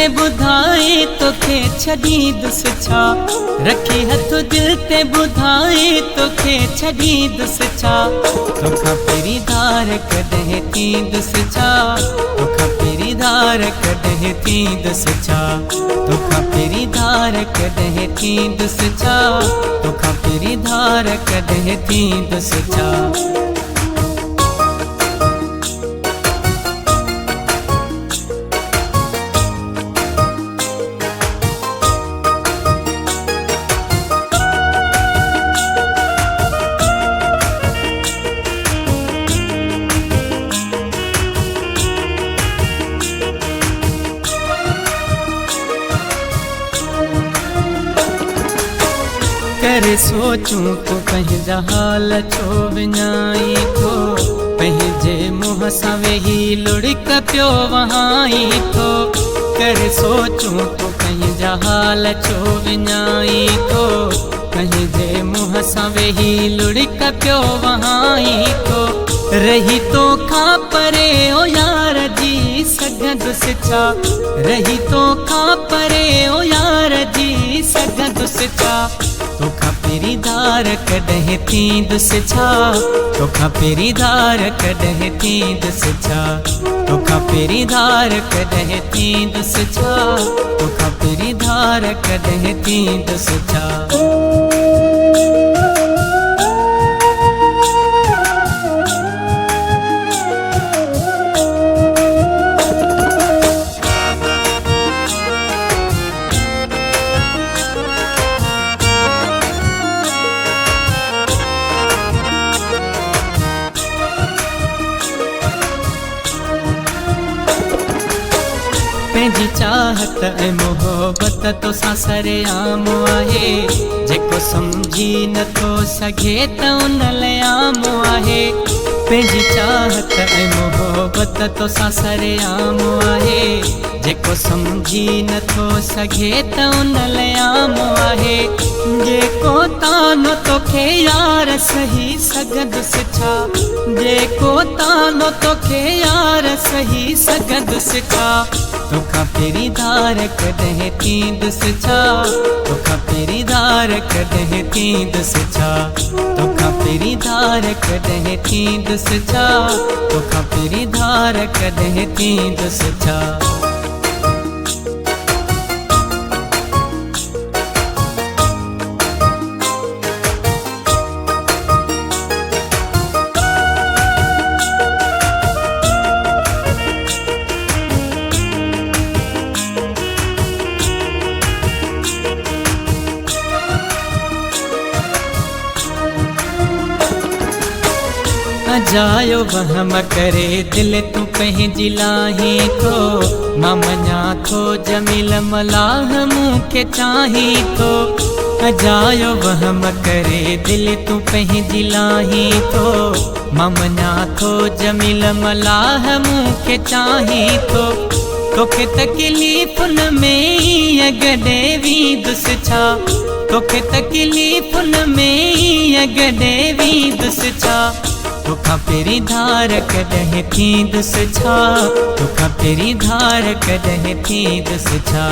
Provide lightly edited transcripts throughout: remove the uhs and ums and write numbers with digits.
ते बुधाए तोखे छड़ी दुस छा। रखी हथ दिल ते बुधाए तोखे छड़ी दुस छा। तोखा पेरी धार कदे थी दुस छा। तोखा पेरी धार कदे थी दुस छा। तोखा पेरी धार कदे थी दुस छा। तोखा पेरी धार कदे थी दुस छा। करे सोचूं तो पंहिंजा हाल छो विञाई थो। पंहिंजे मुंहं सां वेही लुड़िक पियो वहाई थो। करे सोचूं तो पंहिंजा हाल छो विञाई थो। पंहिंजे मुंहं सां वेही लुड़िक पियो वहाई थो। रही तो खां परे ओ यार जी सघंदुस छा। रही तो खां परे ओ यार जी सघंदुस छा। तोखा पेरी धार कदे थी दुस छा। तोखा पेरी धार कदे थी दुस छा। तोखा पेरी धार कदे थी दुस छा। तोखा पेरी धार कदे थी दुस छा। पंहिंजी चाहत ऐं मोहबत तो सां सरेआम आहे। जेको सम्झी नथो सघे त उन लाइ आम आहे। पंहिंजी चाहत ऐं मोहबत तो सां सरेआम आहे। जेको सम्झी नथो सघे त उन लाइ आम आहे। जेको तानो तोखे यार सही सघंदुस छा। जेको तानो तोखे यार सही सघंदुस छा। तोखा पेरी धार कदे थी दुस छा। तोखा पेरी धार कदे थी दुस छा। तोखा पेरी धार कदे थी दुस छा। तोखा पेरी धार कदे थी दुस छा। अजायो वहम करे दिल तू पंहिंजी लाही थो। मां मञा थो जमील मलाह मूंखे चाही थो। अजायो वहम करे दिल तू पंहिंजी लाही थो। मां मञा थो जमील मलाह मूंखे चाही थो। तोखे तकलीफ़ुन में गॾे वी दुस छा। तोखे तकलीफ़ुन में गॾे वी दुस छा। तोखा पेरी धार कदे थी दुस छा। तोखा पेरी धार कदे थी दुस छा।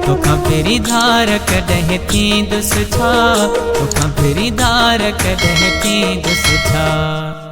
तोखा पेरी धार कदे थी दुस छा। तोखा पेरी धार कदे थी दुस छा।